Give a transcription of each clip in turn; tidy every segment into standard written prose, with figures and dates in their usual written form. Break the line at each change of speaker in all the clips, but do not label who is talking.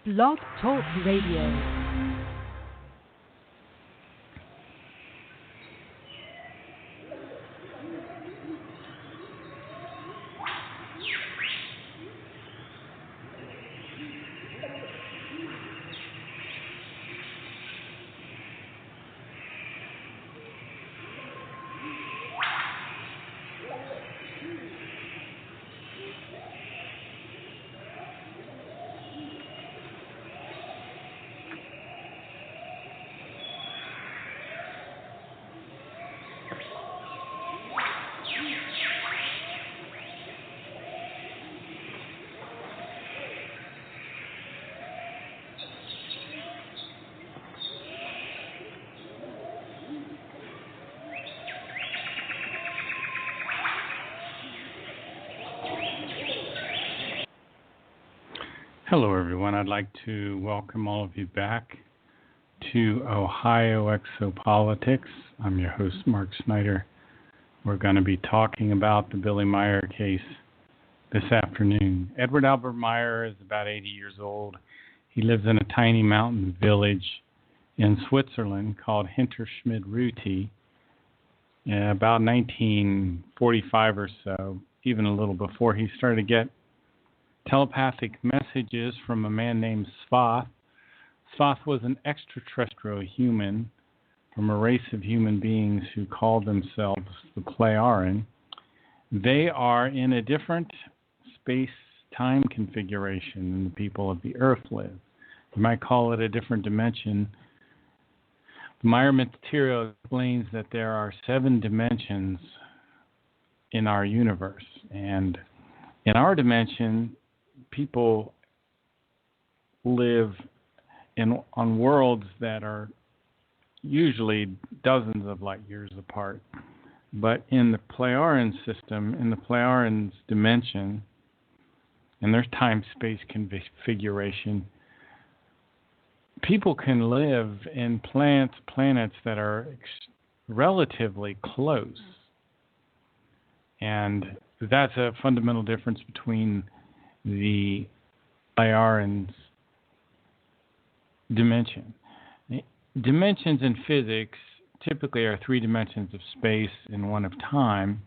Blog Talk Radio.
Hello, everyone. I'd like to welcome all of you back to Ohio Exopolitics. I'm your host, Mark Snyder. We're going to be talking about the Billy Meier case this afternoon. Edward Albert Meier is about 80 years old. He lives in a tiny mountain village in Switzerland called Hinterschmid-Ruti. About 1945 or so, even a little before, he started to get telepathic messages from a man named Svath. Svath was an extraterrestrial human from a race of human beings who called themselves the Plejaren. They are in a different space-time configuration than the people of the Earth live. You might call it a different dimension. The Meier material explains that there are 7 dimensions in our universe, and in our dimension, people live on worlds that are usually dozens of light years apart. But in the Plejaren system, in the Plejaren's dimension, and their time-space configuration, people can live in planets that are relatively close. And that's a fundamental difference between the Plejaren's dimension. Dimensions in physics typically are 3 dimensions of space and 1 of time.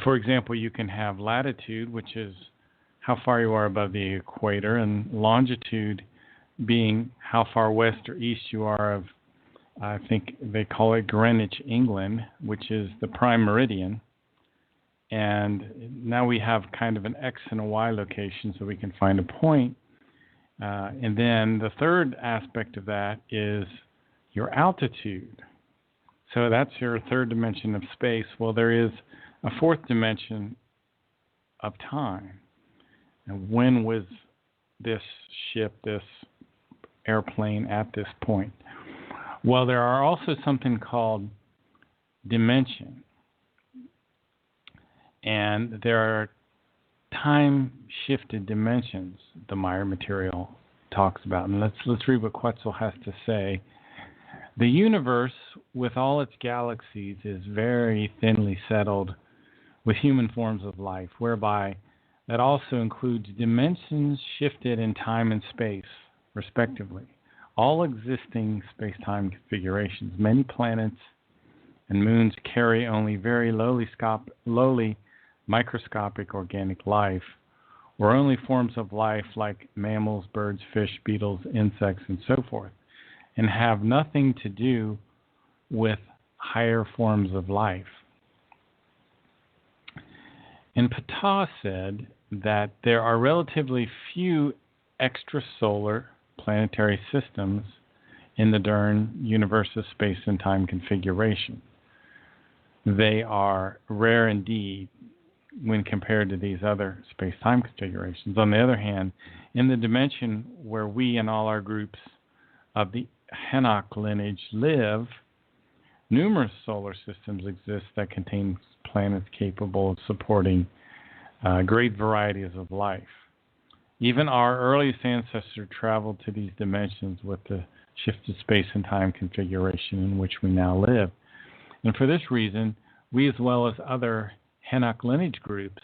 For example, you can have latitude, which is how far you are above the equator, and longitude being how far west or east you are of, I think they call it Greenwich, England, which is the prime meridian. And now we have kind of an X and a Y location so we can find a point. And then the third aspect of that is your altitude. So that's your third dimension of space. Well, there is a fourth dimension of time. And when was this ship, this airplane at this point? Well, there are also something called dimension. And there are time-shifted dimensions the Meier material talks about. And let's read what Quetzal has to say. The universe, with all its galaxies, is very thinly settled with human forms of life, whereby that also includes dimensions shifted in time and space, respectively. All existing space-time configurations, many planets and moons carry only very lowly microscopic organic life, or only forms of life like mammals, birds, fish, beetles, insects, and so forth, and have nothing to do with higher forms of life. And Ptah said that there are relatively few extrasolar planetary systems in the Dern universe's space and time configuration. They are rare indeed when compared to these other space-time configurations. On the other hand, in the dimension where we and all our groups of the Henoch lineage live, numerous solar systems exist that contain planets capable of supporting great varieties of life. Even our earliest ancestors traveled to these dimensions with the shifted space and time configuration in which we now live. And for this reason, we, as well as other Henoch lineage groups,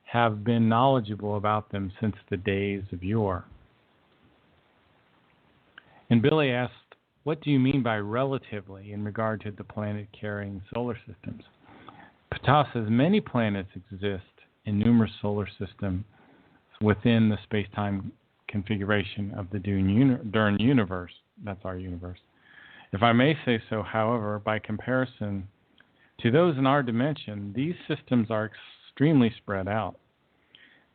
have been knowledgeable about them since the days of yore. And Billy asked, what do you mean by relatively in regard to the planet-carrying solar systems? Ptah says many planets exist in numerous solar systems within the space-time configuration of the Dern universe. That's our universe. If I may say so, however, by comparison to those in our dimension, these systems are extremely spread out.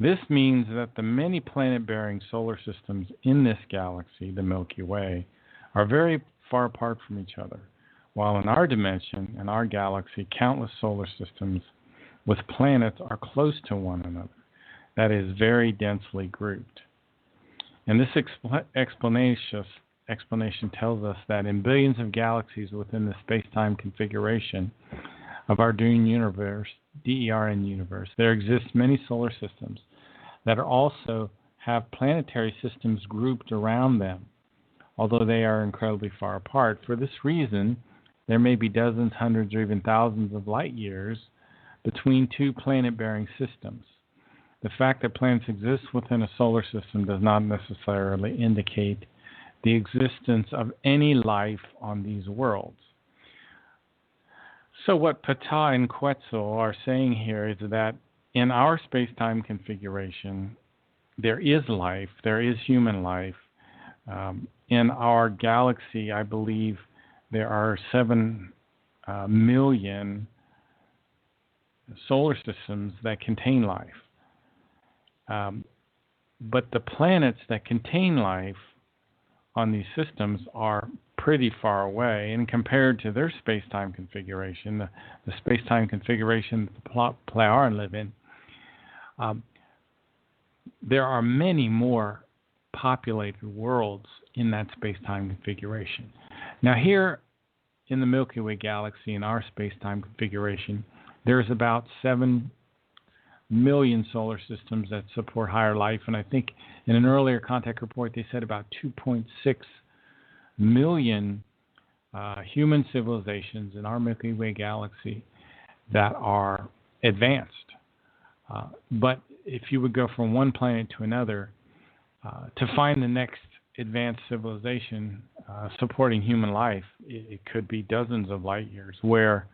This means that the many planet-bearing solar systems in this galaxy, the Milky Way, are very far apart from each other, while in our dimension, in our galaxy, countless solar systems with planets are close to one another, that is, very densely grouped. And this explanation tells us that in billions of galaxies within the space-time configuration of our DERN universe, there exist many solar systems that are also have planetary systems grouped around them, although they are incredibly far apart. For this reason, there may be dozens, hundreds, or even thousands of light years between two planet-bearing systems. The fact that planets exist within a solar system does not necessarily indicate the existence of any life on these worlds. So what Ptah and Quetzal are saying here is that in our space-time configuration, there is life, there is human life. In our galaxy, I believe there are 7 million solar systems that contain life. But the planets that contain life on these systems are pretty far away, and compared to their space-time configuration, the space-time configuration that the Plejaren live in, there are many more populated worlds in that space-time configuration. Now here in the Milky Way galaxy, in our space-time configuration, there's about 7 million solar systems that support higher life, and I think in an earlier contact report they said about 2.6 million human civilizations in our Milky Way galaxy that are advanced. But if you would go from one planet to another, to find the next advanced civilization supporting human life, it could be dozens of light years, where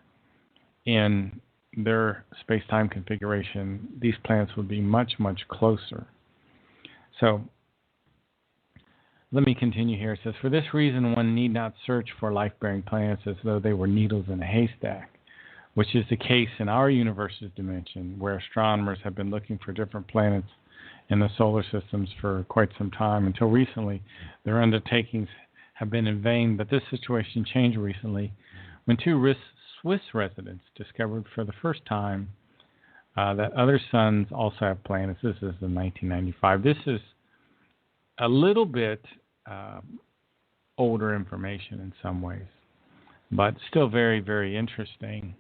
in their space-time configuration, these planets would be much, much closer. So let me continue here. It says, for this reason, one need not search for life-bearing planets as though they were needles in a haystack, which is the case in our universe's dimension, where astronomers have been looking for different planets in the solar systems for quite some time. Until recently, their undertakings have been in vain, but this situation changed recently when 2 Swiss residents discovered for the first time that other suns also have planets. This is in 1995. This is a little bit older information in some ways, but still very, very interesting.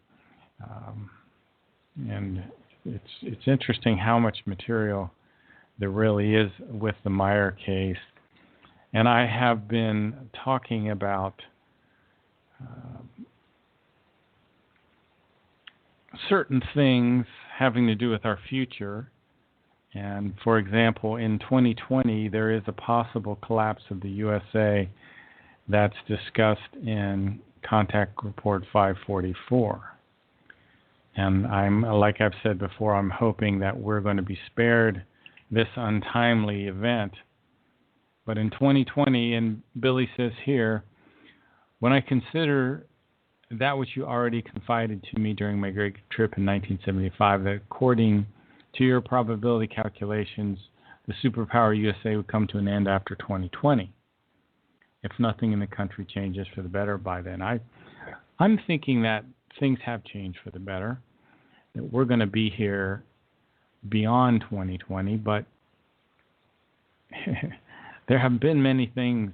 And it's interesting how much material there really is with the Meyer case. And I have been talking about certain things having to do with our future. And for example, in 2020, there is a possible collapse of the USA that's discussed in Contact Report 544. And like I've said before, I'm hoping that we're going to be spared this untimely event. But in 2020, and Billy says here, when I consider that which you already confided to me during my great trip in 1975, that according to your probability calculations, the superpower USA would come to an end after 2020, if nothing in the country changes for the better by then. I'm thinking that things have changed for the better, that we're going to be here beyond 2020, but there have been many things.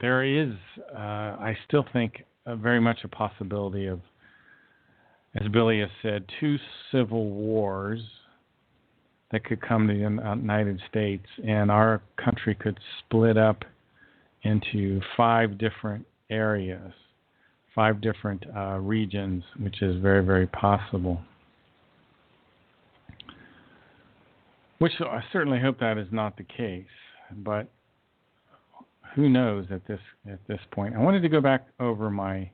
There is, I still think, very much a possibility of, as Billy has said, 2 civil wars that could come to the United States, and our country could split up into 5 different areas, 5 different regions, which is very, very possible. Which I certainly hope that is not the case, but who knows at this point? I wanted to go back over my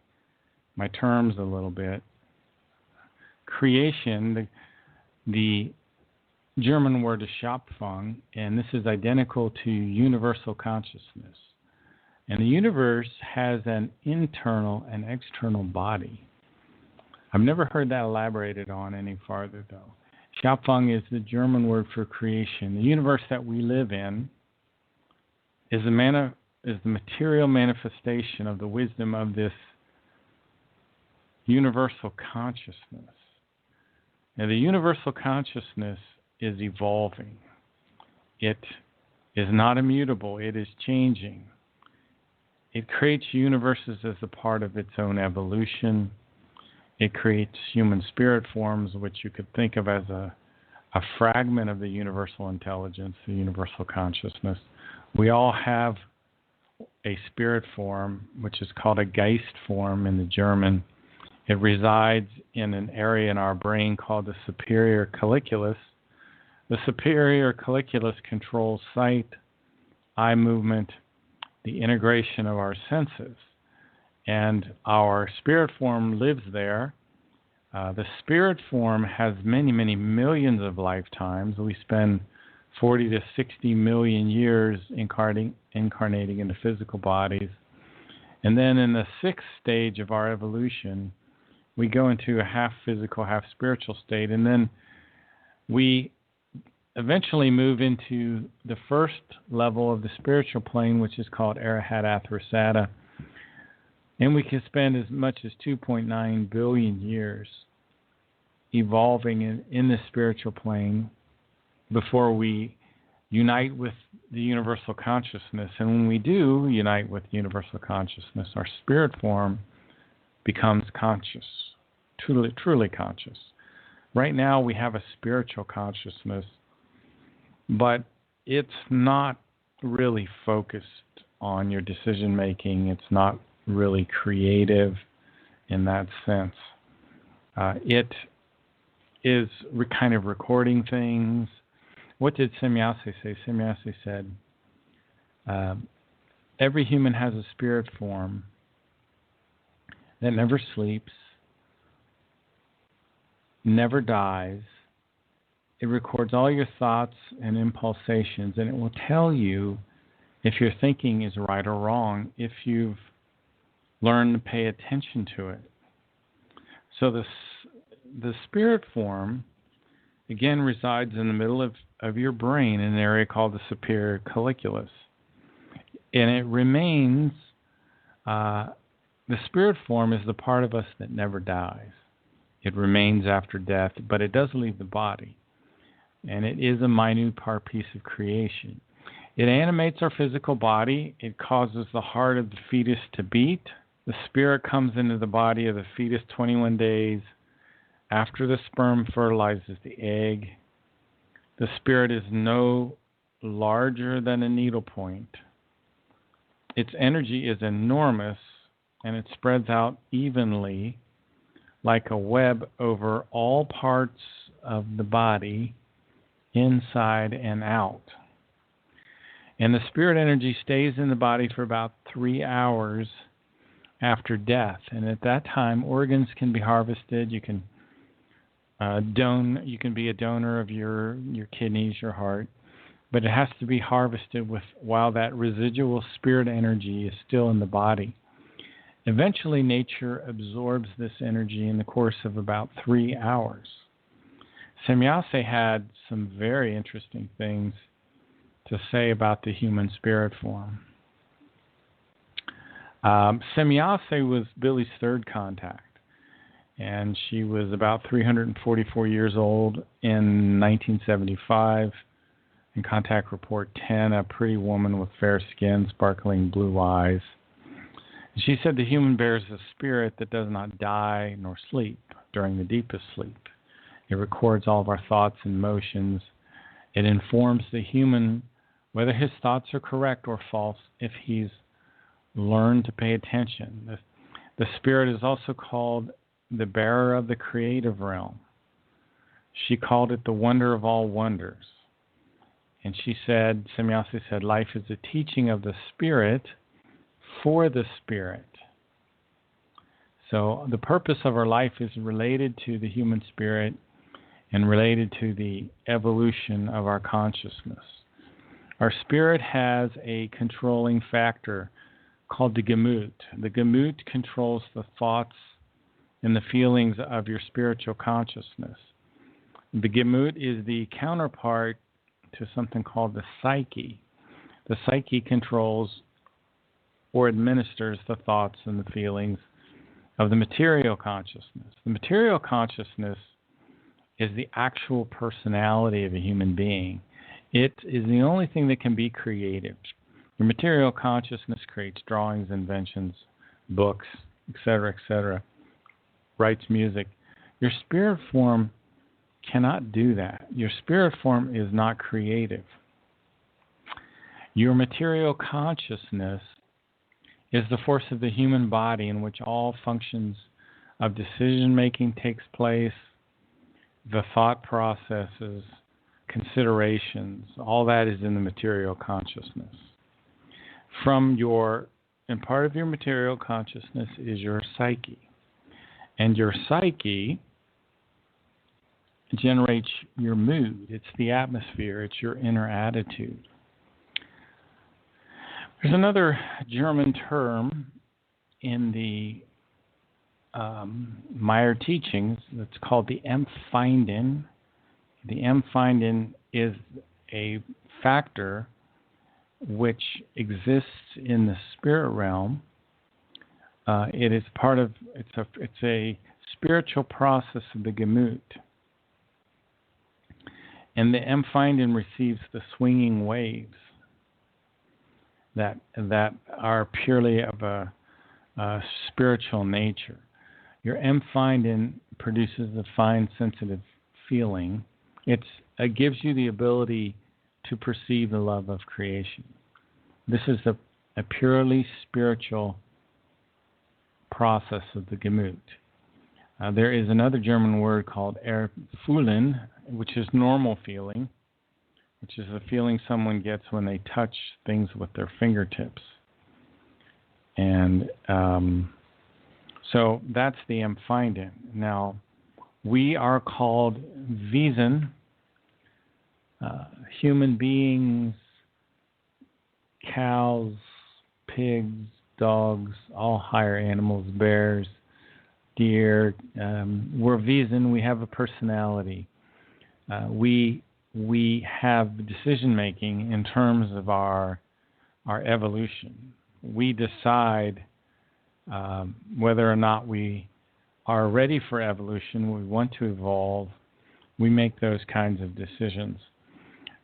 terms a little bit. Creation, the German word is Schöpfung, and this is identical to universal consciousness. And the universe has an internal and external body. I've never heard that elaborated on any farther, though. Schöpfung is the German word for creation. The universe that we live in is the material manifestation of the wisdom of this universal consciousness. Now, the universal consciousness is evolving. It is not immutable. It is changing. It creates universes as a part of its own evolution. It creates human spirit forms, which you could think of as a fragment of the universal intelligence, the universal consciousness. We all have a spirit form, which is called a Geist form in the German. It resides in an area in our brain called the superior colliculus. The superior colliculus controls sight, eye movement, the integration of our senses. And our spirit form lives there. The spirit form has many, many millions of lifetimes. We spend 40 to 60 million years incarnating into physical bodies. And then in the sixth stage of our evolution, we go into a half physical, half spiritual state. And then we eventually move into the first level of the spiritual plane, which is called Arahata Athrasata. And we can spend as much as 2.9 billion years evolving in the spiritual plane before we unite with the universal consciousness. And when we do unite with universal consciousness, our spirit form becomes conscious, truly conscious. Right now we have a spiritual consciousness, but it's not really focused on your decision making. It's not really creative in that sense. It is kind of recording things. What did Semyase say? Semyase said, every human has a spirit form that never sleeps, never dies. It records all your thoughts and impulsations, and it will tell you if your thinking is right or wrong, if you've learned to pay attention to it. So the spirit form, again, resides in the middle of your brain in an area called the superior colliculus. And it remains, the spirit form is the part of us that never dies. It remains after death, but it does leave the body. And it is a minute piece of creation. It animates our physical body. It causes the heart of the fetus to beat. The spirit comes into the body of the fetus 21 days after the sperm fertilizes the egg. The spirit is no larger than a needlepoint. Its energy is enormous, and it spreads out evenly like a web over all parts of the body, inside and out. And the spirit energy stays in the body for about 3 hours after death. And at that time, organs can be harvested. You can you can be a donor of your kidneys, your heart, but it has to be harvested while that residual spirit energy is still in the body. Eventually, nature absorbs this energy in the course of about 3 hours. Semyase had some very interesting things to say about the human spirit form. Semyase was Billy's third contact, and she was about 344 years old in 1975. In contact report 10, a pretty woman with fair skin, sparkling blue eyes. And she said the human bears a spirit that does not die nor sleep during the deepest sleep. It records all of our thoughts and motions. It informs the human whether his thoughts are correct or false if he's learned to pay attention. The spirit is also called the bearer of the creative realm. She called it the wonder of all wonders. And Semyase said, life is a teaching of the Spirit for the Spirit. So the purpose of our life is related to the human spirit and related to the evolution of our consciousness. Our spirit has a controlling factor called the Gemut. The Gemut controls the thoughts and the feelings of your spiritual consciousness. The Gemut is the counterpart to something called the psyche. The psyche controls or administers the thoughts and the feelings of the material consciousness. The material consciousness is the actual personality of a human being. It is the only thing that can be creative. Your material consciousness creates drawings, inventions, books, etc., writes music. Your spirit form cannot do that. Your spirit form is not creative. Your material consciousness is the force of the human body in which all functions of decision-making takes place, the thought processes, considerations, all that is in the material consciousness. And part of your material consciousness is your psyche. And your psyche generates your mood. It's the atmosphere. It's your inner attitude. There's another German term in the Meyer teachings that's called the Empfinden. The Empfinden is a factor which exists in the spirit realm. It's a spiritual process of the Gemut. And the Empfinden receives the swinging waves that are purely of a spiritual nature. Your Empfinden produces a fine, sensitive feeling. It gives you the ability to perceive the love of creation. This is a purely spiritual process of the Gemut. There is another German word called Erfühlen, which is normal feeling, which is a feeling someone gets when they touch things with their fingertips. And so that's the Empfinden. Now, we are called Wesen, human beings, cows, pigs, dogs, all higher animals, bears, deer. We're Wesen. We have a personality. We have decision making in terms of our evolution. We decide whether or not we are ready for evolution. We want to evolve. We make those kinds of decisions.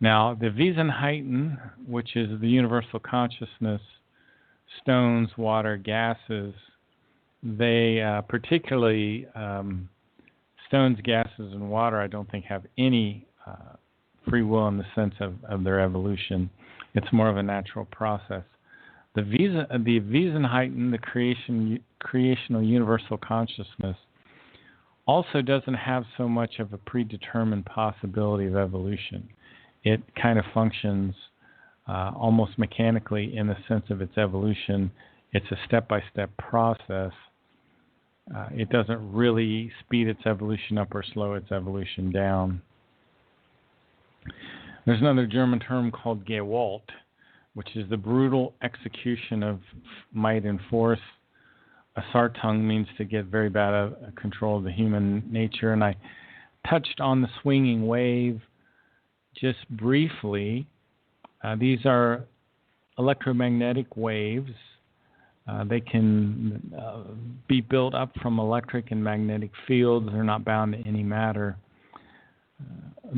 Now, the Wesenheiten, which is the universal consciousness, stones, water, gases, they particularly stones, gases, and water, I don't think have any free will in the sense of their evolution. It's more of a natural process. The Wesenheiten, the creational universal consciousness, also doesn't have so much of a predetermined possibility of evolution. It kind of functions almost mechanically in the sense of its evolution. It's a step-by-step process. It doesn't really speed its evolution up or slow its evolution down. There's another German term called Gewalt, which is the brutal execution of might and force. A Sartung means to get very bad at control of the human nature. And I touched on the swinging wave just briefly. These are electromagnetic waves. They can be built up from electric and magnetic fields. They're not bound to any matter.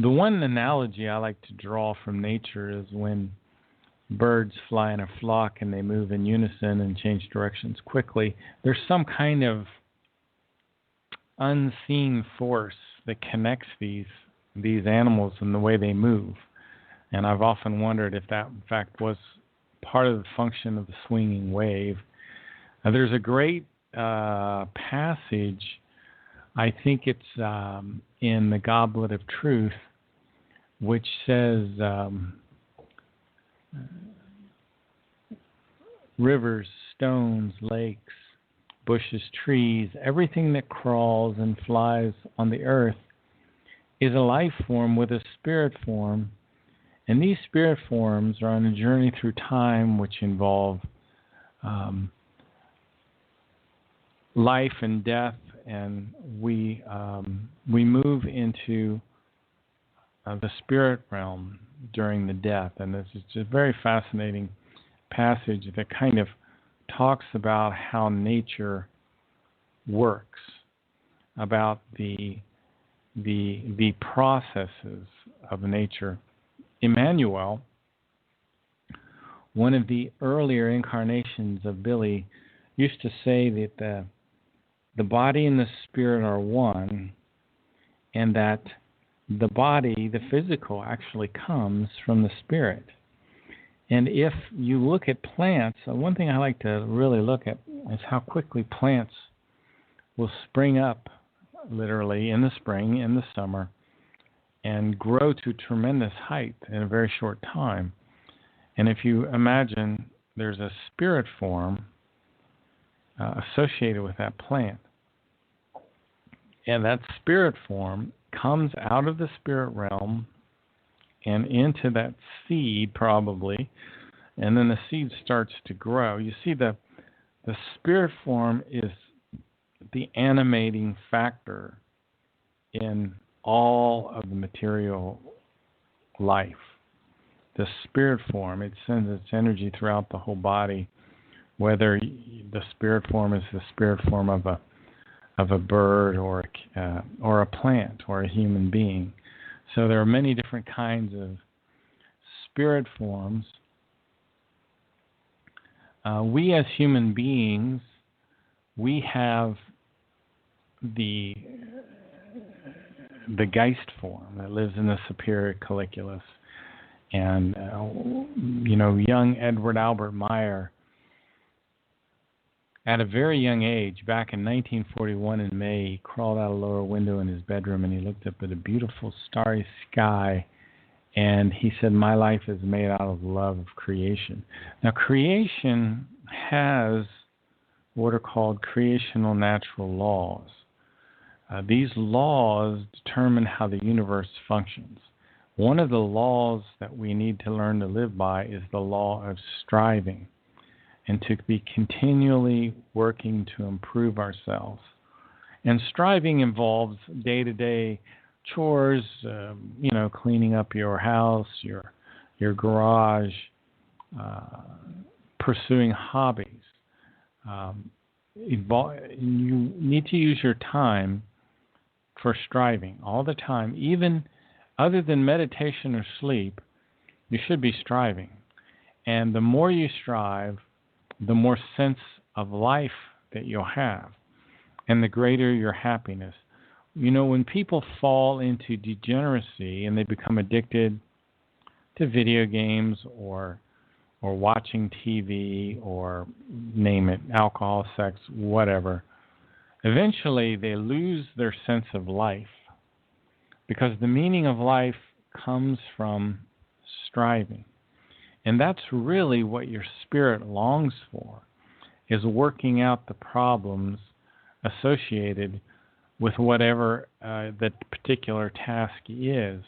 The one analogy I like to draw from nature is when birds fly in a flock and they move in unison and change directions quickly. There's some kind of unseen force that connects these animals and the way they move. And I've often wondered if that, in fact, was part of the function of the swinging wave. There's a great passage, I think it's in the Goblet of Truth, which says, rivers, stones, lakes, bushes, trees, everything that crawls and flies on the earth is a life form with a spirit form. And these spirit forms are on a journey through time which involve life and death, and we move into the spirit realm during the death. And this is just a very fascinating passage that kind of talks about how nature works, about the processes of nature. Emmanuel, one of the earlier incarnations of Billy, used to say that the body and the spirit are one, and that the body, the physical, actually comes from the spirit. And if you look at plants, one thing I like to really look at is how quickly plants will spring up, literally, in the spring, in the summer, and grow to tremendous height in a very short time. And if you imagine there's a spirit form associated with that plant, and that spirit form comes out of the spirit realm and into that seed, probably, and then the seed starts to grow. You see, the spirit form is the animating factor in all of the material life. The spirit form, it sends its energy throughout the whole body, whether the spirit form is the spirit form of a bird or a plant or a human being. So there are many different kinds of spirit forms. We as human beings, we have the Geist form that lives in the superior colliculus. And, young Edward Albert Meyer, at a very young age, back in 1941 in May, he crawled out a lower window in his bedroom and he looked up at a beautiful starry sky, and he said, "My life is made out of love of creation." Now, creation has what are called creational natural laws. These laws determine how the universe functions. One of the laws that we need to learn to live by is the law of striving, and to be continually working to improve ourselves. And striving involves day-to-day chores, cleaning up your house, your garage, pursuing hobbies. You need to use your time for striving all the time. Even other than meditation or sleep, you should be striving. And the more you strive, the more sense of life that you'll have, and the greater your happiness. When people fall into degeneracy and they become addicted to video games or watching TV or name it, alcohol, sex, whatever, eventually they lose their sense of life, because the meaning of life comes from striving. And that's really what your spirit longs for, is working out the problems associated with whatever that particular task is.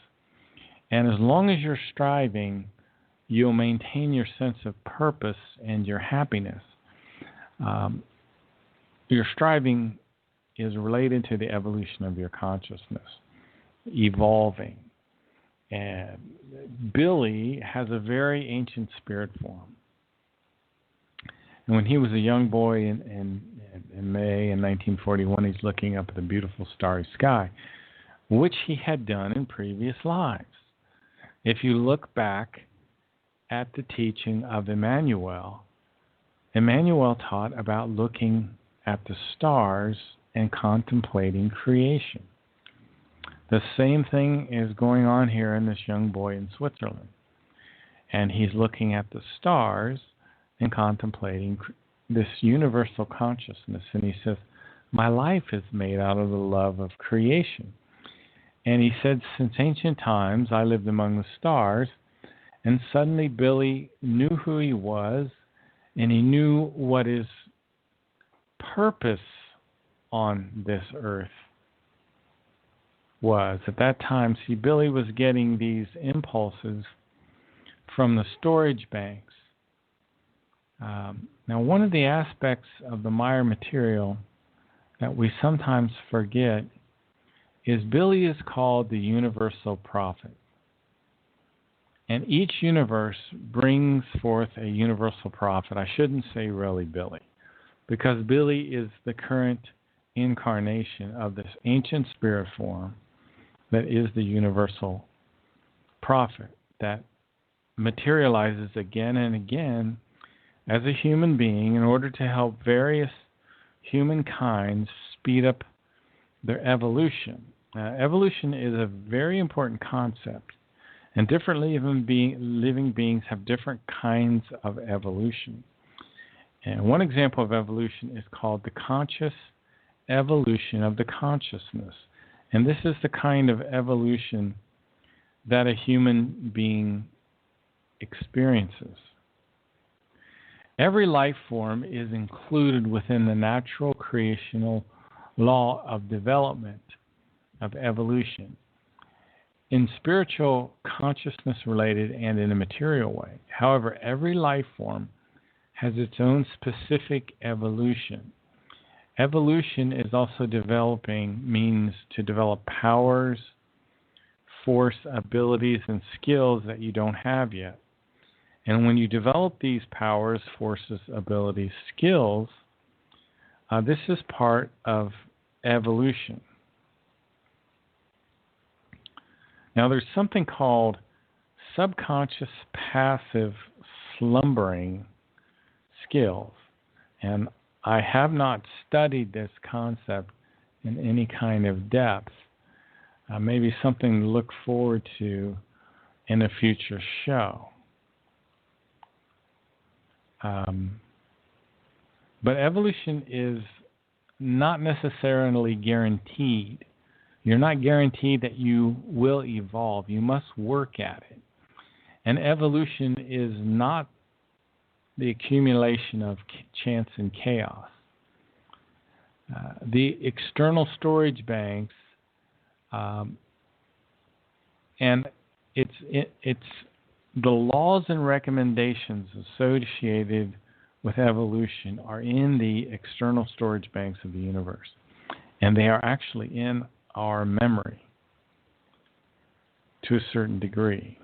And as long as you're striving, you'll maintain your sense of purpose and your happiness. Your striving is related to the evolution of your consciousness, evolving. And Billy has a very ancient spirit form. And when he was a young boy in May in 1941, he's looking up at the beautiful starry sky, which he had done in previous lives. If you look back at the teaching of Emmanuel, Emmanuel taught about looking at the stars and contemplating creation. The same thing is going on here in this young boy in Switzerland. And he's looking at the stars and contemplating this universal consciousness. And he says, my life is made out of the love of creation. And he said, since ancient times, I lived among the stars, And suddenly Billy knew who he was, and he knew what his purpose on this earth was. At that time, see, Billy was getting these impulses from the storage banks. Now, one of the aspects of the Maya material that we sometimes forget is Billy is called the universal prophet. And each universe brings forth a universal prophet. I shouldn't say really Billy, because Billy is the current incarnation of this ancient spirit form that is the universal prophet that materializes again and again as a human being in order to help various humankind speed up their evolution. Evolution is a very important concept, and different living beings have different kinds of evolution. And one example of evolution is called the conscious evolution of the consciousness. And this is the kind of evolution that a human being experiences. Every life form is included within the natural creational law of development, of evolution, in spiritual, consciousness related, and in a material way. However, every life form has its own specific evolution. Evolution is also means to develop powers, force, abilities, and skills that you don't have yet. And when you develop these powers, forces, abilities, skills, this is part of evolution. Now, there's something called subconscious passive slumbering skills. And I have not studied this concept in any kind of depth. Maybe something to look forward to in a future show. But evolution is not necessarily guaranteed. You're not guaranteed that you will evolve. You must work at it. And evolution is not the accumulation of chance and chaos. The external storage banks, and it's the laws and recommendations associated with evolution are in the external storage banks of the universe. And they are actually in our memory to a certain degree.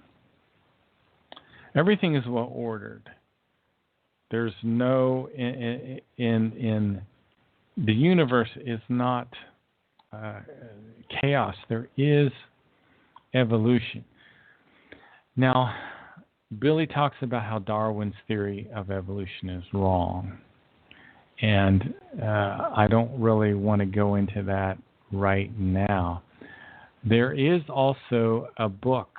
Everything is well ordered. There's no in the universe is not chaos. There is evolution. Now, Billy talks about how Darwin's theory of evolution is wrong, and I don't really want to go into that right now. There is also a book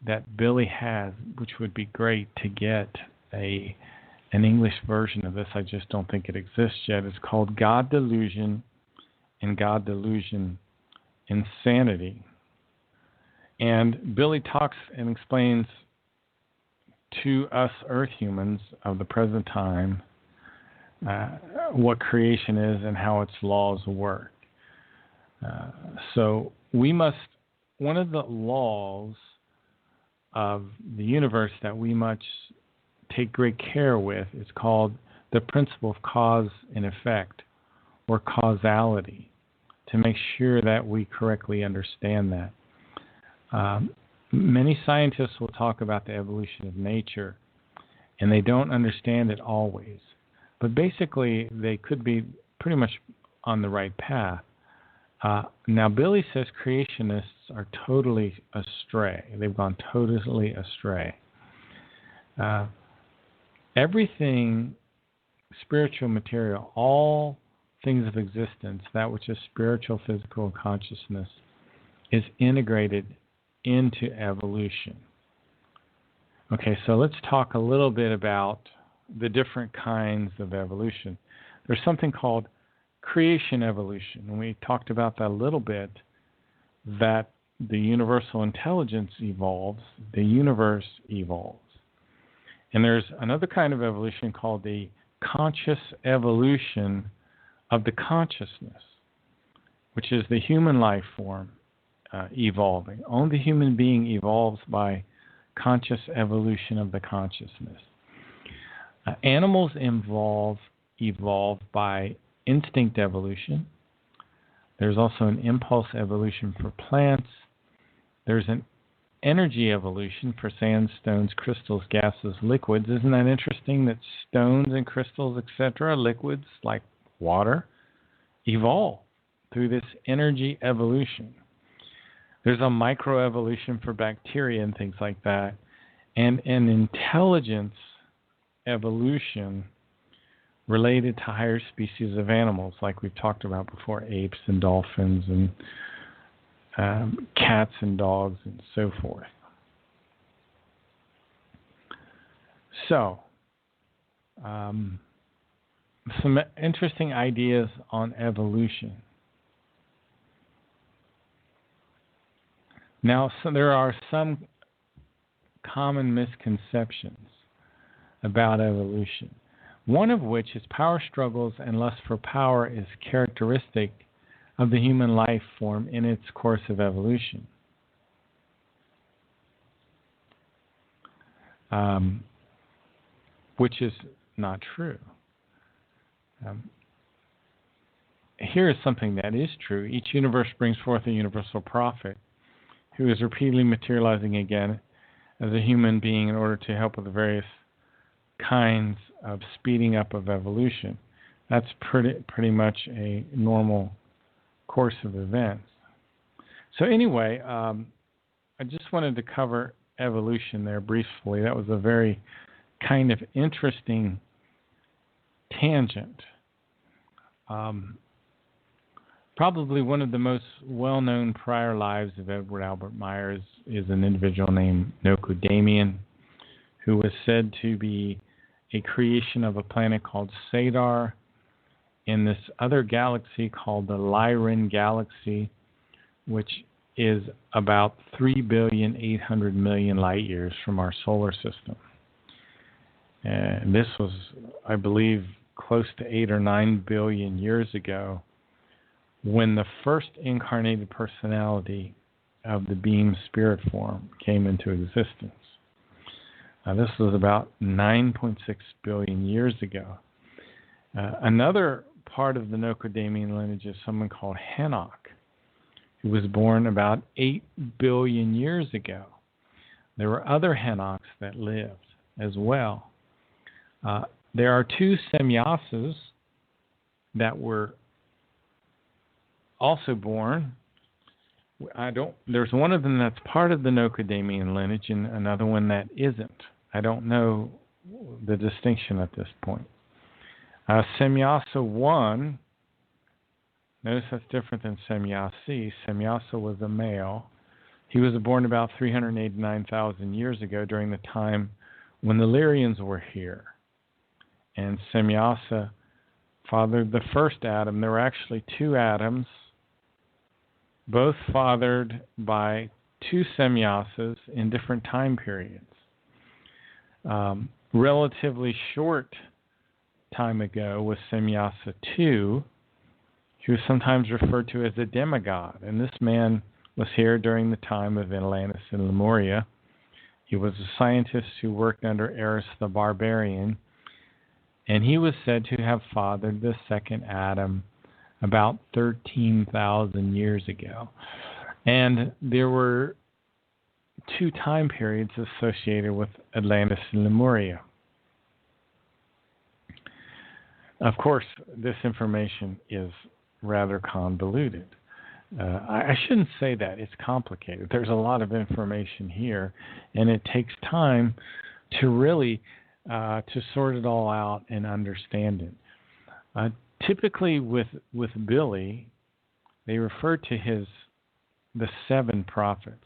that Billy has, which would be great to get an English version of this. I just don't think it exists yet. It's called God Delusion and God Delusion Insanity. And Billy talks and explains to us Earth humans of the present time what creation is and how its laws work. So one of the laws of the universe that we must take great care with is called the principle of cause and effect, or causality, to make sure that we correctly understand that. Many scientists will talk about the evolution of nature, and they don't understand it always. But basically, they could be pretty much on the right path. Now, Billy says creationists are totally astray. They've gone totally astray. Everything spiritual material, all things of existence, that which is spiritual, physical, and consciousness, is integrated into evolution. Okay, so let's talk a little bit about the different kinds of evolution. There's something called creation evolution, and we talked about that a little bit, that the universal intelligence evolves, the universe evolves. And there's another kind of evolution called the conscious evolution of the consciousness, which is the human life form evolving. Only the human being evolves by conscious evolution of the consciousness. Animals evolve by instinct evolution. There's also an impulse evolution for plants. There's an energy evolution for sand, stones, crystals, gases, liquids. Isn't that interesting that stones and crystals, etc., liquids like water, evolve through this energy evolution? There's a microevolution for bacteria and things like that, and an intelligence evolution related to higher species of animals, like we've talked about before, apes and dolphins and cats and dogs and so forth. So, some interesting ideas on evolution. Now, so there are some common misconceptions about evolution, one of which is power struggles and lust for power is characteristic of the human life form in its course of evolution. Which is not true. Here is something that is true. Each universe brings forth a universal prophet who is repeatedly materializing again as a human being in order to help with the various kinds of speeding up of evolution. That's pretty much a normal course of events. So anyway, I just wanted to cover evolution there briefly. That was a very kind of interesting tangent. Probably one of the most well-known prior lives of Edward Albert Myers is an individual named Nocodamian, who was said to be a creation of a planet called Sadar in this other galaxy called the Lyran Galaxy, which is about 3,800,000,000 light years from our solar system. And this was, I believe, close to 8 or 9 billion years ago when the first incarnated personality of the beam spirit form came into existence. This was about 9.6 billion years ago. Another part of the Nocodamian lineage is someone called Henoch, who was born about 8 billion years ago. There were other Henochs that lived as well. There are two Semyases that were also born. There's one of them that's part of the Nocodamian lineage and another one that isn't. I don't know the distinction at this point. Semyasa 1, notice that's different than Semyasi. Semyasa was a male. He was born about 389,000 years ago during the time when the Lyrians were here. And Semyasa fathered the first Adam. There were actually two Adams, both fathered by two Semyasas in different time periods. Relatively short time ago was Semyasa II, who was sometimes referred to as a demigod. And this man was here during the time of Atlantis and Lemuria. He was a scientist who worked under Eris the Barbarian, and he was said to have fathered the second Adam about 13,000 years ago. And there were two time periods associated with Atlantis and Lemuria. Of course, this information is rather convoluted. I shouldn't say that. It's complicated. There's a lot of information here, and it takes time to really to sort it all out and understand it. Typically with Billy, they refer to the seven prophets: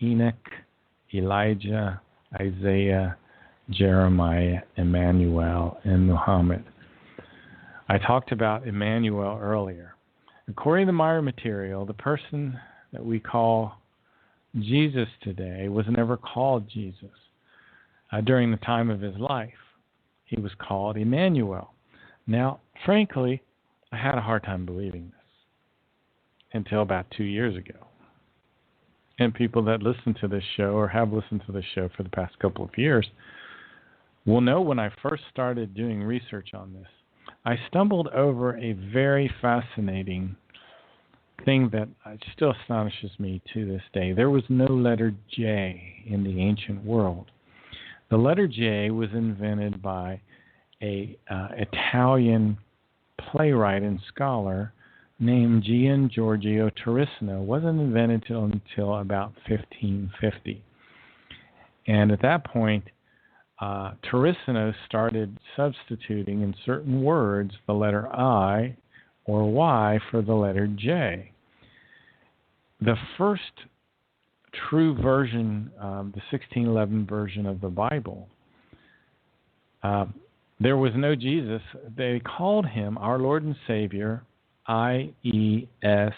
Enoch, Elijah, Isaiah, Jeremiah, Emmanuel, and Muhammad. I talked about Emmanuel earlier. According to the Maya material, the person that we call Jesus today was never called Jesus. During the time of his life, he was called Emmanuel. Now, frankly, I had a hard time believing this until about 2 years ago. And people that listen to this show or have listened to this show for the past couple of years will know when I first started doing research on this, I stumbled over a very fascinating thing that still astonishes me to this day. There was no letter J in the ancient world. The letter J was invented by a Italian playwright and scholar named Gian Giorgio Turissino. It wasn't invented until about 1550. And at that point, Turissino started substituting in certain words the letter I or Y for the letter J. The first true version, the 1611 version of the Bible, there was no Jesus. They called him our Lord and Savior, IESVS.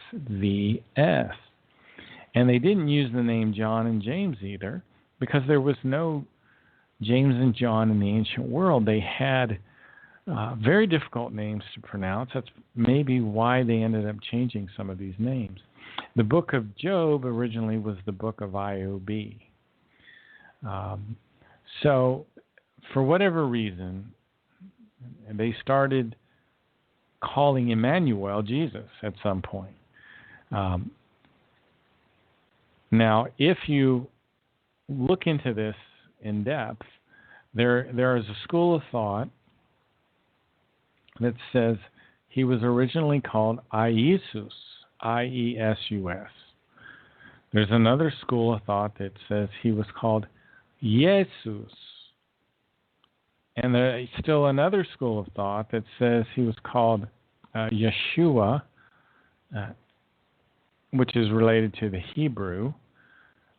And they didn't use the name John and James either, because there was no James and John in the ancient world. They had very difficult names to pronounce. That's maybe why they ended up changing some of these names. The book of Job originally was the book of IOB. So, for whatever reason, they started calling Emmanuel Jesus at some point. Now, if you look into this in depth, there is a school of thought that says he was originally called Iesus, I-E-S-U-S. There's another school of thought that says he was called Jesus. And there's still another school of thought that says he was called Yeshua, which is related to the Hebrew.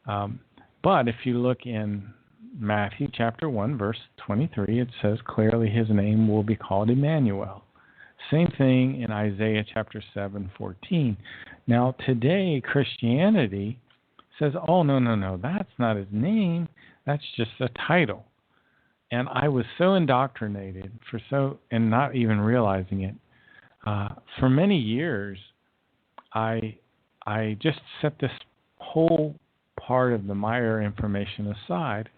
But if you look in Matthew chapter 1, verse 23, it says clearly his name will be called Emmanuel. Same thing in Isaiah chapter 7:14. Now, today, Christianity says, oh, no, that's not his name. That's just a title. And I was so indoctrinated and not even realizing it. For many years, I just set this whole part of the Meyer information aside,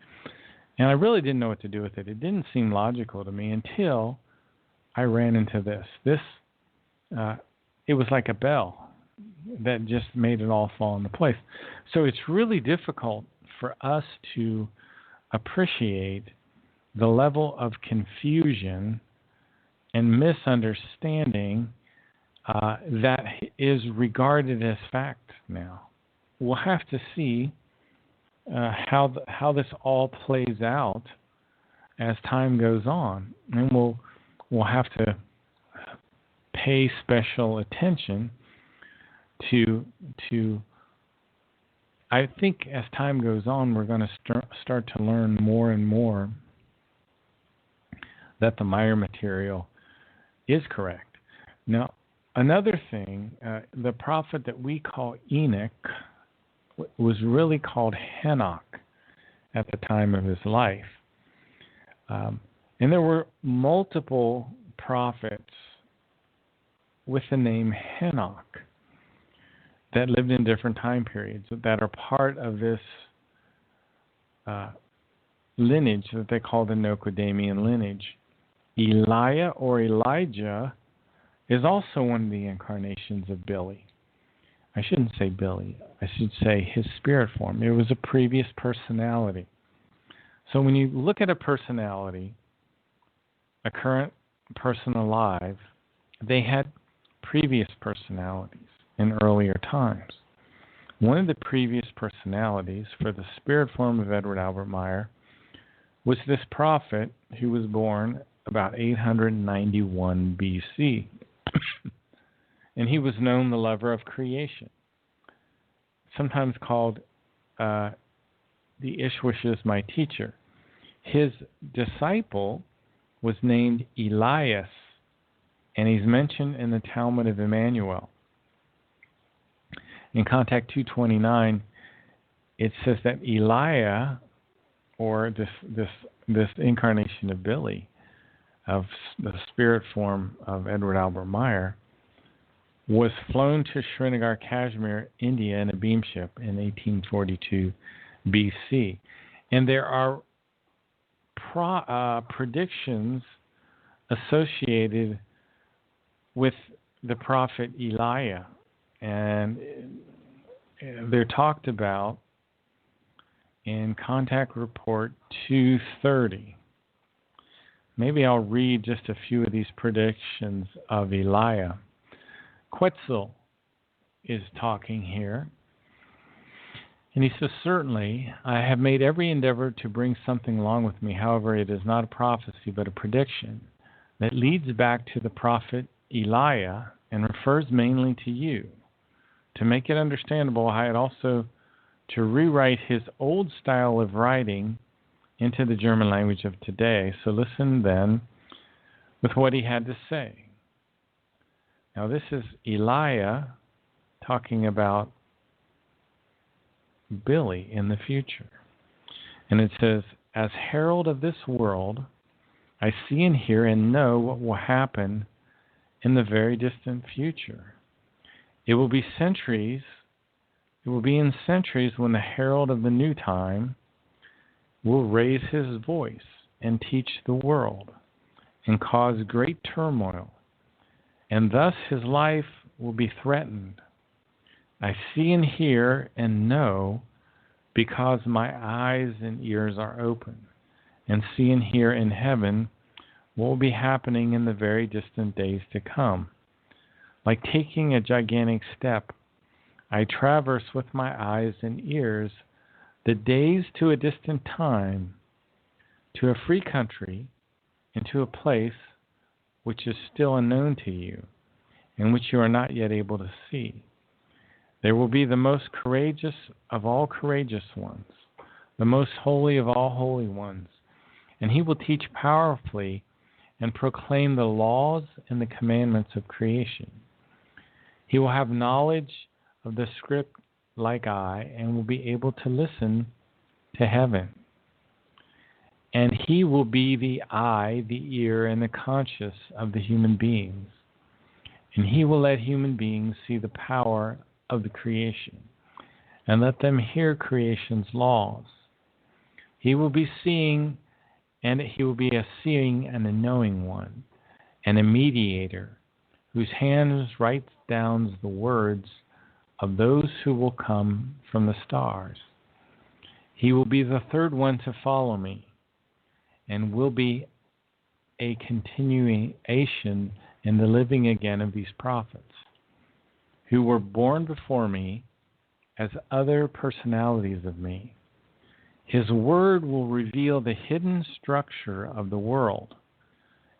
and I really didn't know what to do with it. It didn't seem logical to me until I ran into this. It was like a bell that just made it all fall into place. So it's really difficult for us to appreciate the level of confusion and misunderstanding that is regarded as fact now. We'll have to see how this all plays out as time goes on, and we'll have to pay special attention to. I think as time goes on, we're going to start to learn more and more that the Meyer material is correct. Now, another thing, the prophet that we call Enoch was really called Henoch at the time of his life. And there were multiple prophets with the name Henoch that lived in different time periods that are part of this lineage that they call the Nokodamian lineage. Elijah or Elijah is also one of the incarnations of Billy. I shouldn't say Billy. I should say his spirit form. It was a previous personality. So when you look at a personality, a current person alive, they had previous personalities in earlier times. One of the previous personalities for the spirit form of Edward Albert Meyer was this prophet who was born about 891 BC. And he was known the lover of creation, sometimes called the Ishwish is my teacher. His disciple was named Elias, and he's mentioned in the Talmud of Emmanuel. In Contact 229, it says that Elijah, or this incarnation of Billy, of the spirit form of Edward Albert Meyer, was flown to Srinagar, Kashmir, India in a beamship in 1842 BC. And there are predictions associated with the prophet Elijah, and they're talked about in Contact Report 230. Maybe I'll read just a few of these predictions of Elijah. Quetzal is talking here, and he says, "Certainly, I have made every endeavor to bring something along with me. However, it is not a prophecy, but a prediction that leads back to the prophet Elijah and refers mainly to you. To make it understandable, I had also to rewrite his old style of writing into the German language of today. So listen then with what he had to say." Now this is Elijah talking about Billy in the future. And it says, "As herald of this world, I see and hear and know what will happen in the very distant future. It will be in centuries when the herald of the new time will raise his voice and teach the world and cause great turmoil, and thus his life will be threatened. I see and hear and know because my eyes and ears are open, and see and hear in heaven what will be happening in the very distant days to come. Like taking a gigantic step, I traverse with my eyes and ears the days to a distant time, to a free country, and to a place which is still unknown to you, and which you are not yet able to see. There will be the most courageous of all courageous ones, the most holy of all holy ones, and he will teach powerfully and proclaim the laws and the commandments of creation. He will have knowledge of the script like I, and will be able to listen to heaven. And he will be the eye, the ear, and the conscience of the human beings. And he will let human beings see the power of the creation, and let them hear creation's laws. He will be seeing, and he will be a seeing and a knowing one, and a mediator, whose hands writes down the words of those who will come from the stars. He will be the third one to follow me, and will be a continuation in the living again of these prophets, who were born before me as other personalities of me. His word will reveal the hidden structure of the world,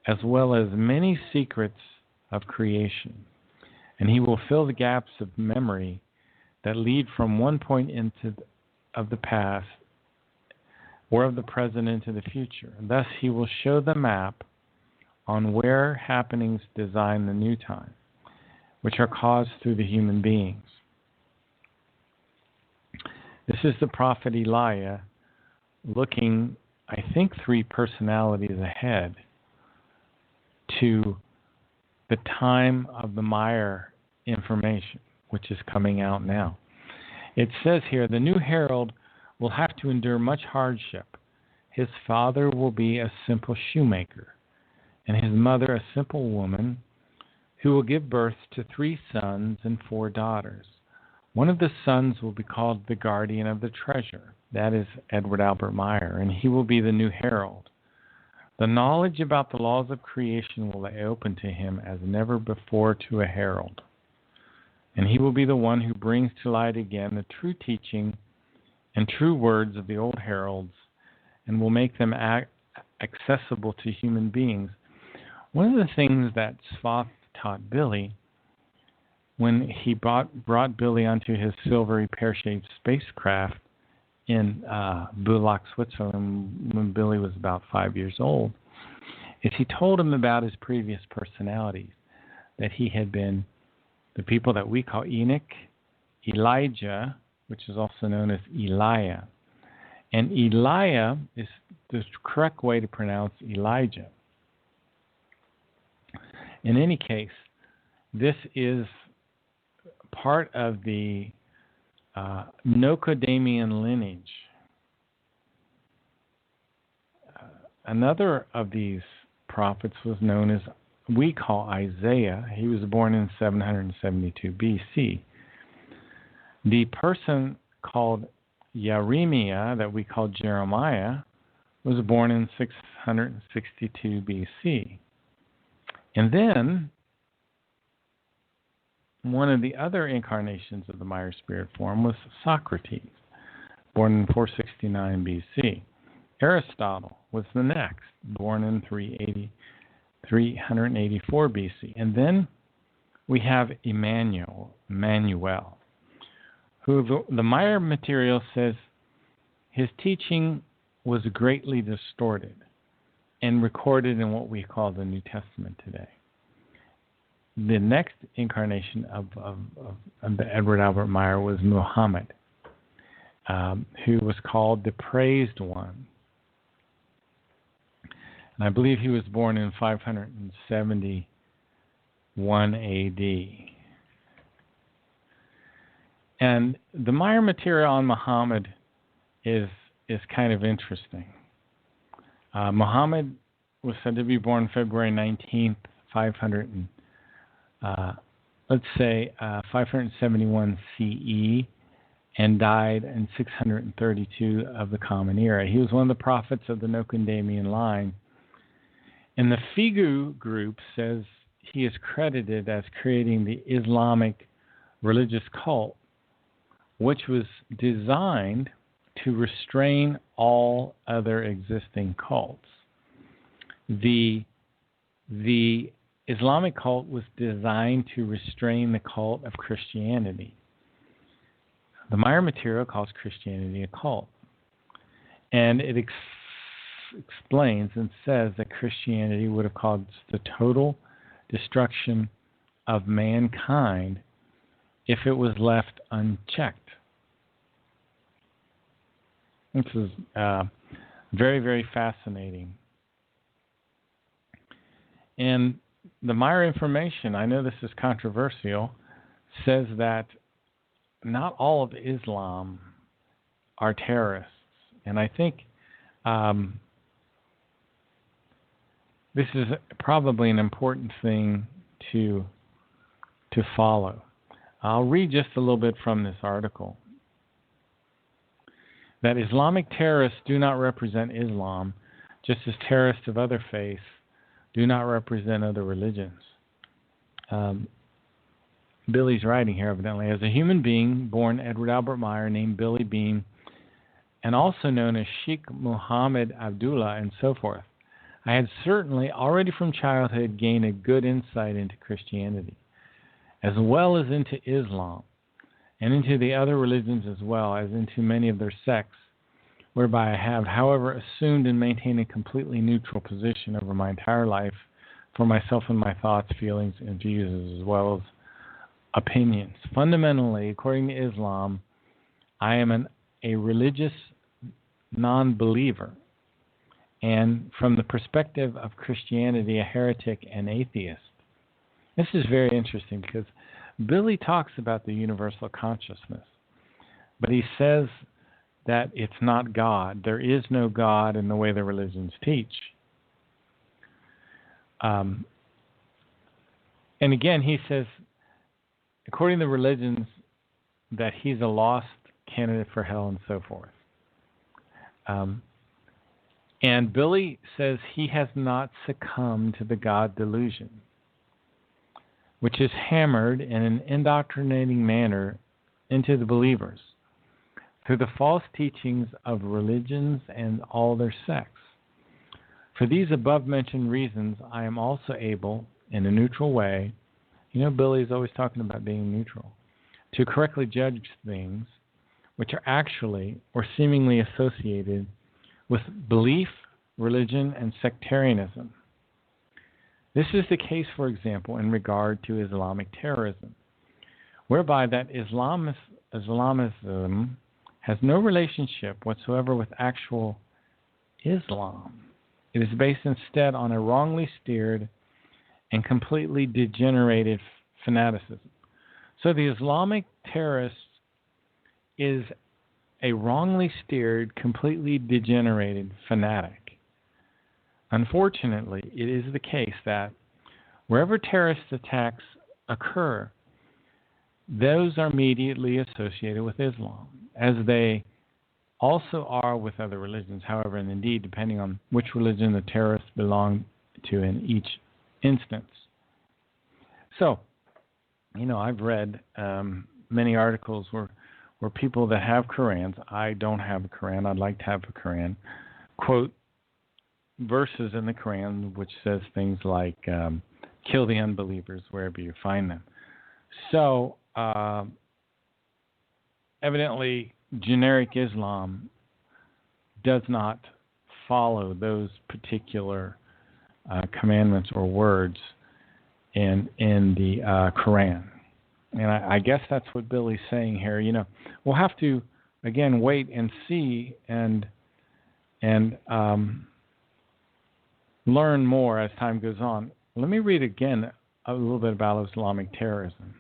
as well as many secrets of creation. And he will fill the gaps of memory that lead from one point of the past or of the present into the future. Thus he will show the map on where happenings design the new time, which are caused through the human beings. This is the prophet Elijah looking, I think, 3 personalities ahead to the time of the Meyer information, which is coming out now. It says here, the new herald will have to endure much hardship. His father will be a simple shoemaker, and his mother a simple woman, who will give birth to 3 sons and 4 daughters. One of the sons will be called the guardian of the treasure. That is Edward Albert Meyer, and he will be the new herald. The knowledge about the laws of creation will lay open to him as never before to a herald. And he will be the one who brings to light again the true teaching and true words of the old heralds, and will make them accessible to human beings. One of the things that Svath taught Billy when he brought Billy onto his silvery pear-shaped spacecraft in Bulak, Switzerland, when Billy was about 5 years old, is he told him about his previous personalities, that he had been the people that we call Enoch, Elijah, which is also known as Eliah. And Eliah is the correct way to pronounce Elijah. In any case, this is part of the Nokodamian lineage. Another of these prophets was known as, we call Isaiah. He was born in 772 BC. The person called Jeremiah, that we call Jeremiah, was born in 662 BC. And then one of the other incarnations of the Meyer spirit form was Socrates, born in 469 BC. Aristotle was the next, born in 384 BC. And then we have Emmanuel, who the Meyer material says his teaching was greatly distorted and recorded in what we call the New Testament today. The next incarnation of Edward Albert Meyer was Muhammad, who was called the Praised One. And I believe he was born in 571 AD. And the Meyer material on Muhammad is kind of interesting. Muhammad was said to be born February 19th, 571 CE, and died in 632 of the Common Era. He was one of the prophets of the Nokodamian line. And the Figu group says he is credited as creating the Islamic religious cult, which was designed to restrain all other existing cults. The Islamic cult was designed to restrain the cult of Christianity. The Meyer material calls Christianity a cult. And it explains and says that Christianity would have caused the total destruction of mankind if it was left unchecked. This is very, very fascinating. And the Meyer information, I know this is controversial, says that not all of Islam are terrorists. And I think this is probably an important thing to follow. I'll read just a little bit from this article. That Islamic terrorists do not represent Islam, just as terrorists of other faiths do not represent other religions. Billy's writing here, evidently. As a human being born Edward Albert Meyer, named Billy Bean, and also known as Sheikh Muhammad Abdullah and so forth, I had certainly already from childhood gained a good insight into Christianity, as well as into Islam, and into the other religions as well as into many of their sects, whereby I have, however, assumed and maintained a completely neutral position over my entire life for myself and my thoughts, feelings, and views, as well as opinions. Fundamentally, according to Islam, I am a religious non-believer, and from the perspective of Christianity, a heretic and atheist. This is very interesting because Billy talks about the universal consciousness, but he says that it's not God. There is no God in the way the religions teach. And again, he says, according to the religions, that he's a lost candidate for hell and so forth. And Billy says he has not succumbed to the God delusion, which is hammered in an indoctrinating manner into the believers through the false teachings of religions and all their sects. For these above-mentioned reasons, I am also able, in a neutral way, Billy's always talking about being neutral, to correctly judge things which are actually or seemingly associated with belief, religion, and sectarianism. This is the case, for example, in regard to Islamic terrorism, whereby that Islamism has no relationship whatsoever with actual Islam. It is based instead on a wrongly steered and completely degenerated fanaticism. So the Islamic terrorist is a wrongly steered, completely degenerated fanatic. Unfortunately, it is the case that wherever terrorist attacks occur, those are immediately associated with Islam, as they also are with other religions. However, and indeed, depending on which religion the terrorists belong to in each instance. So, I've read many articles where people that have Qurans, I don't have a Quran, I'd like to have a Quran, quote verses in the Quran which says things like, kill the unbelievers wherever you find them. So, evidently, generic Islam does not follow those particular commandments or words in the Quran. And I guess that's what Billy's saying here. We'll have to, again, wait and see and learn more as time goes on. Let me read again a little bit about Islamic terrorism.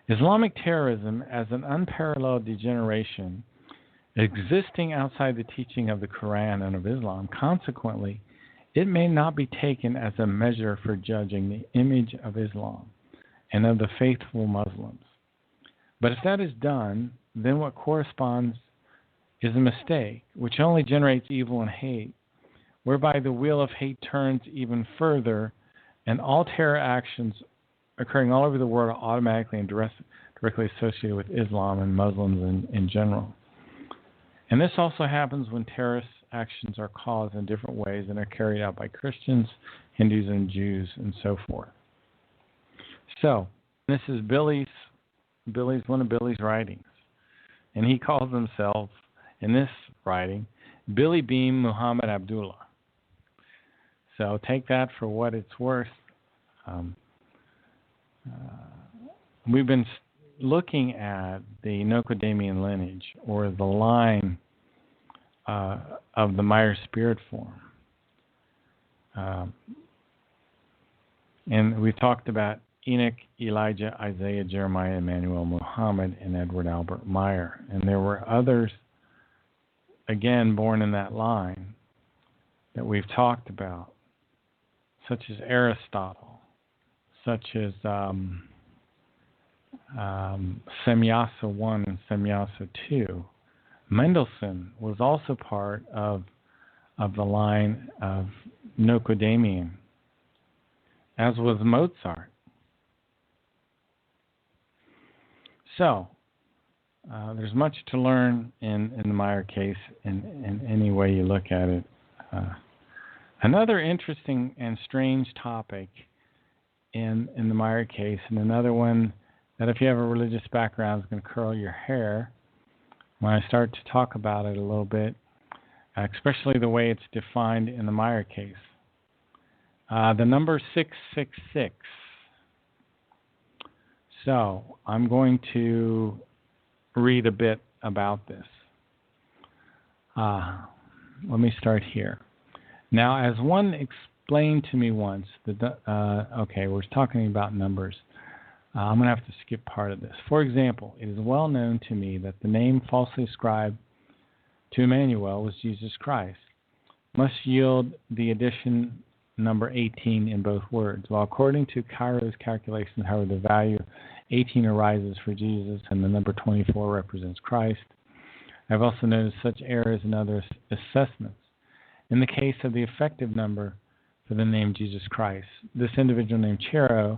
Islamic terrorism as an unparalleled degeneration existing outside the teaching of the Quran and of Islam. Consequently, it may not be taken as a measure for judging the image of Islam and of the faithful Muslims. But if that is done, then what corresponds is a mistake, which only generates evil and hate, whereby the wheel of hate turns even further, and all terror actions occurring all over the world are automatically and directly associated with Islam and Muslims in general. And this also happens when terrorist actions are caused in different ways and are carried out by Christians, Hindus, and Jews, and so forth. So, this is one of Billy's writings. And he calls himself, in this writing, Billy Beam Muhammad Abdullah. So take that for what it's worth. We've been looking at the Nokodamian lineage, or the line of the Myers-Spirit form. And we talked about Enoch, Elijah, Isaiah, Jeremiah, Emmanuel, Muhammad, and Edward Albert Meyer. And there were others, again, born in that line that we've talked about, such as Aristotle, such as Semyasa I and Semyasa II. Mendelssohn was also part of the line of Nokodamian, as was Mozart. So, there's much to learn in the Meyer case in any way you look at it. Another interesting and strange topic in the Meyer case, and another one that if you have a religious background is going to curl your hair when I start to talk about it a little bit, especially the way it's defined in the Meyer case. The number 666. So I'm going to read a bit about this. Let me start here. Now, as one explained to me once, we're talking about numbers. I'm going to have to skip part of this. For example, it is well known to me that the name falsely ascribed to Emmanuel was Jesus Christ, must yield the addition number 18 in both words. While according to Cairo's calculations, however, the value 18 arises for Jesus and the number 24 represents Christ. I've also noticed such errors in other assessments. In the case of the effective number for the name Jesus Christ, this individual named Chero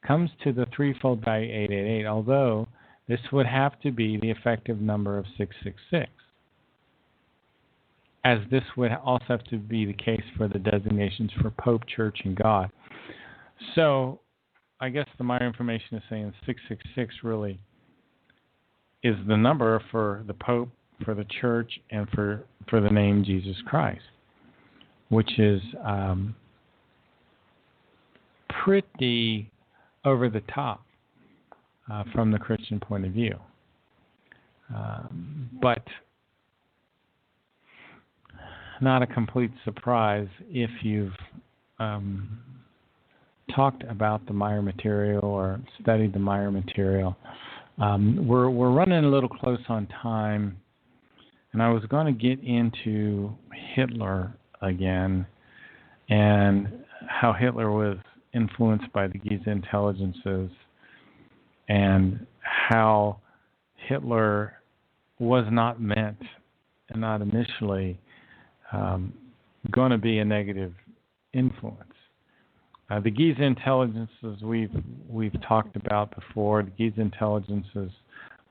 comes to the threefold value 888, although this would have to be the effective number of 666, as this would also have to be the case for the designations for Pope, Church, and God. So I guess the Meyer information is saying 666 really is the number for the Pope, for the Church, and for the name Jesus Christ, which is pretty over the top from the Christian point of view. But not a complete surprise if you've talked about the Meyer material or studied the Meyer material. We're running a little close on time, and I was going to get into Hitler again and how Hitler was influenced by the Giza intelligences and how Hitler was not meant and not initially going to be a negative influence. The Giza intelligences we've talked about before. The Giza intelligences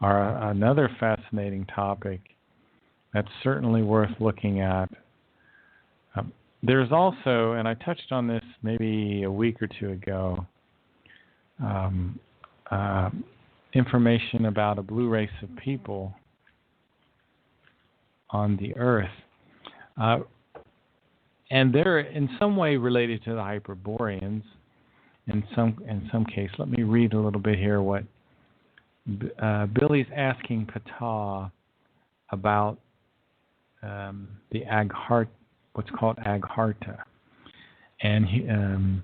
are another fascinating topic that's certainly worth looking at. There's also, and I touched on this maybe a week or two ago, information about a blue race of people on the Earth. And they're in some way related to the Hyperboreans. In some case, let me read a little bit here what Billy's asking Ptah about the Agharta, what's called Agharta. And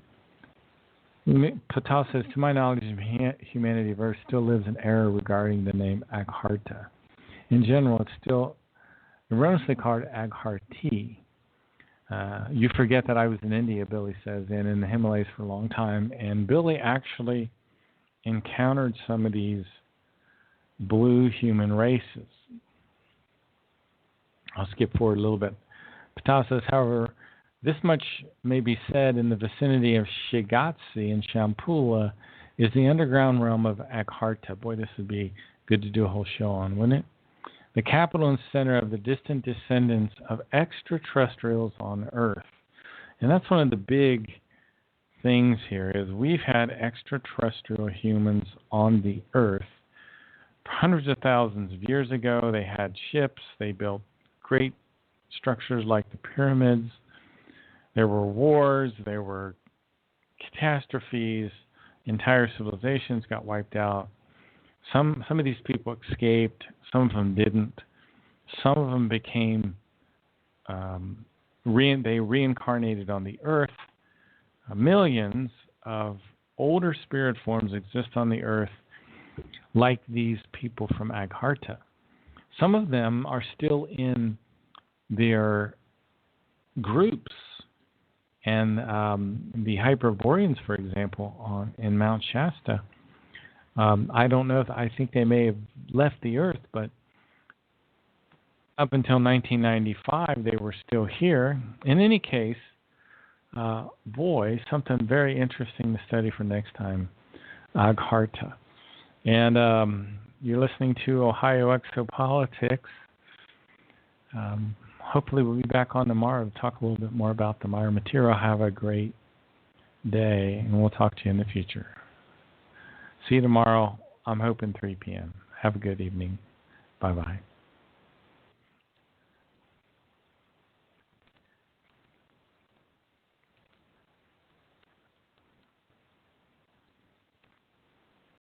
Ptah says, to my knowledge, humanity of Earth still lives in error regarding the name Agharta. In general, it's still erroneously called Agharti. You forget that I was in India, Billy says, and in the Himalayas for a long time. And Billy actually encountered some of these blue human races. I'll skip forward a little bit. Ptah says, however, this much may be said in the vicinity of Shigatse in Shampula is the underground realm of Agharta. Boy, this would be good to do a whole show on, wouldn't it? The capital and center of the distant descendants of extraterrestrials on Earth. And that's one of the big things here is we've had extraterrestrial humans on the Earth hundreds of thousands of years ago. They had ships. They built great structures like the pyramids. There were wars. There were catastrophes. Entire civilizations got wiped out. Some of these people escaped. Some of them didn't. Some of them became, they reincarnated on the Earth. Millions of older spirit forms exist on the Earth like these people from Agharta. Some of them are still in their groups. And the Hyperboreans, for example, in Mount Shasta, I don't know I think they may have left the Earth, but up until 1995, they were still here. In any case, something very interesting to study for next time, Agharta. And you're listening to Ohio Exopolitics. Hopefully we'll be back on tomorrow to talk a little bit more about the Meyer material. Have a great day, and we'll talk to you in the future. See you tomorrow. I'm hoping 3 p.m. Have a good evening. Bye-bye.